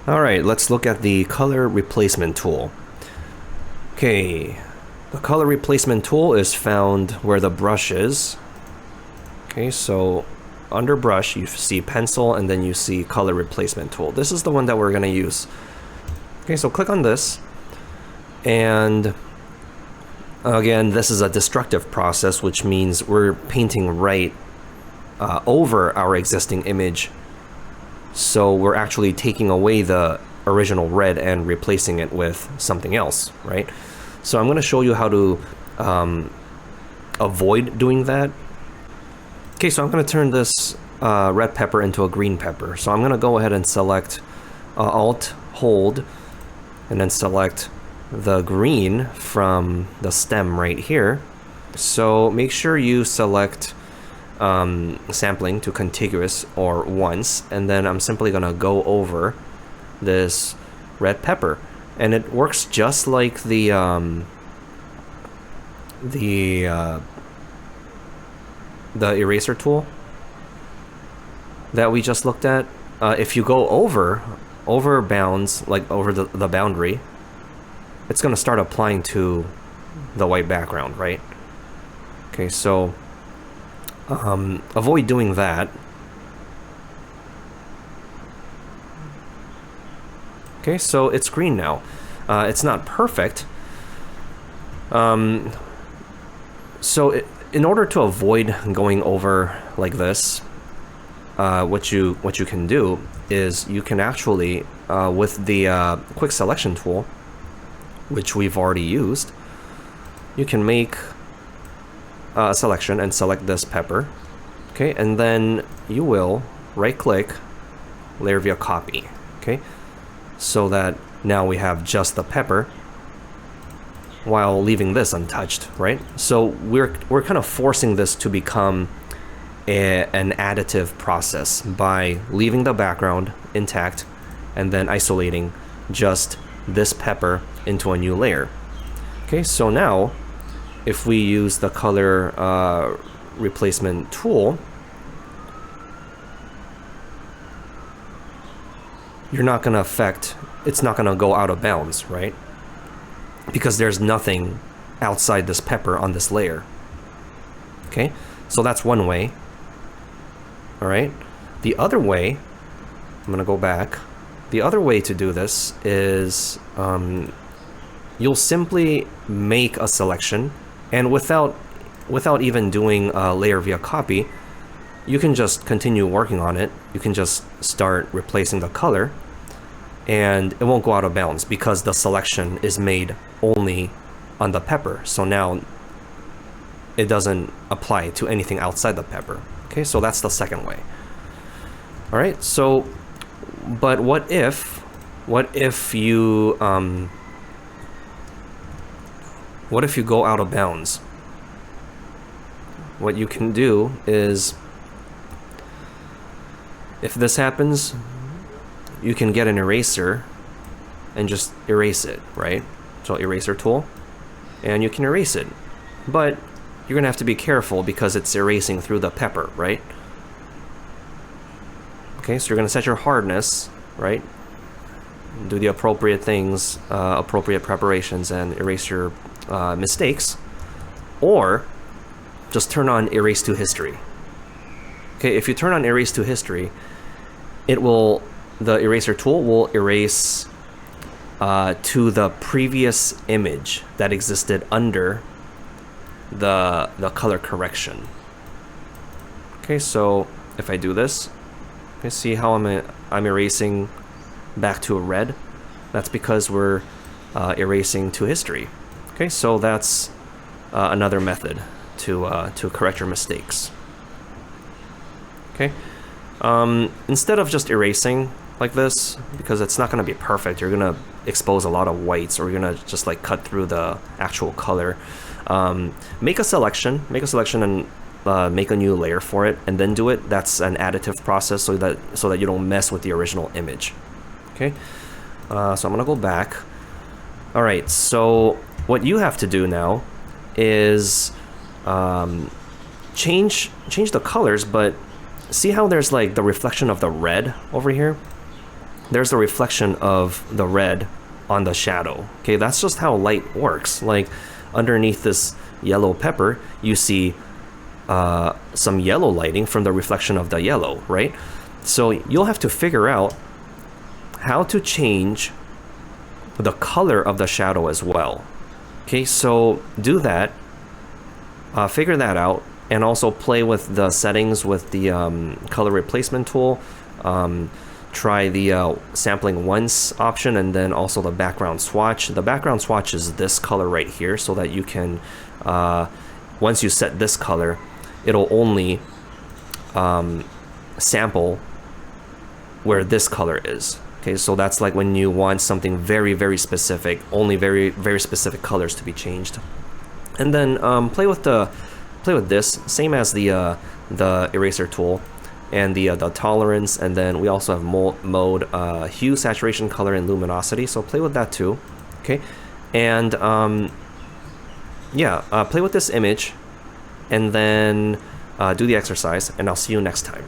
Alright, let's look at the color replacement tool. Okay, the color replacement tool is found where the brush is. Okay, so under brush you see pencil and then you see color replacement tool. This is the one that we're going to use. Okay, so click on this, and again, this is a destructive process, which means we're painting right over our existing image. So we're actually taking away the original red and replacing it with something else, right? So I'm going to show you how to avoid doing that. Okay, so I'm going to turn this red pepper into a green pepper. So I'm going to go ahead and select Alt, hold, and then select the green from the stem right here. So make sure you select sampling to contiguous or once, and then I'm simply gonna go over this red pepper, and it works just like the eraser tool that we just looked at. If you go over bounds, like over the boundary, it's gonna start applying to the white background, right? Okay, so avoid doing that. Okay, so it's green now. It's not perfect. In order to avoid going over like this, what you can do is you can actually, with the quick selection tool, which we've already used, you can make a selection and select this pepper. Okay, and then you will right click, layer via copy. Okay, so that now we have just the pepper while leaving this untouched, right? So we're kind of forcing this to become an additive process by leaving the background intact and then isolating just this pepper into a new layer. Okay, so now if we use the color replacement tool, you're not going to affect, it's not going to go out of bounds, right? Because there's nothing outside this pepper on this layer. Okay, so that's one way. All right, the other way, I'm going to go back. The other way to do this is you'll simply make a selection, and without even doing a layer via copy, you can just continue working on it. You can just start replacing the color, and it won't go out of bounds because the selection is made only on the pepper. So now it doesn't apply to anything outside the pepper. Okay, so that's the second way. All right, so, but what if you go out of bounds? What you can do is, if this happens, you can get an eraser and just erase it, right? So eraser tool, and you can erase it. But you're gonna have to be careful because it's erasing through the pepper, right? Okay, so you're gonna set your hardness, right? Do the appropriate things, appropriate preparations, and erase your mistakes, or just turn on Erase to History. Okay, if you turn on Erase to History, the eraser tool will erase to the previous image that existed under the color correction. Okay, so if I do this, you see how I'm erasing back to a red? That's because we're erasing to history. Okay, so that's another method to correct your mistakes. Okay, instead of just erasing like this, because it's not going to be perfect, you're going to expose a lot of whites, or you're going to just like cut through the actual color. Make a selection and make a new layer for it, and then do it. That's an additive process, so that you don't mess with the original image. Okay, so I'm gonna go back. All right, so what you have to do now is change the colors, but see how there's like the reflection of the red over here? there's the reflection of the red on the shadow. Okay, that's just how light works. Like underneath this yellow pepper, you see some yellow lighting from the reflection of the yellow, right? So you'll have to figure out how to change the color of the shadow as well. Okay, so do that, figure that out, and also play with the settings with the color replacement tool. Try the sampling once option, and then also the background swatch. The background swatch is this color right here, so that you can, once you set this color, it'll only sample where this color is. Okay, so that's like when you want something very, very specific, only very, very specific colors to be changed. And then play with this, same as the eraser tool and the tolerance, and then we also have mode, hue, saturation, color, and luminosity. So play with that too. Okay, and yeah, play with this image, and then do the exercise, and I'll see you next time.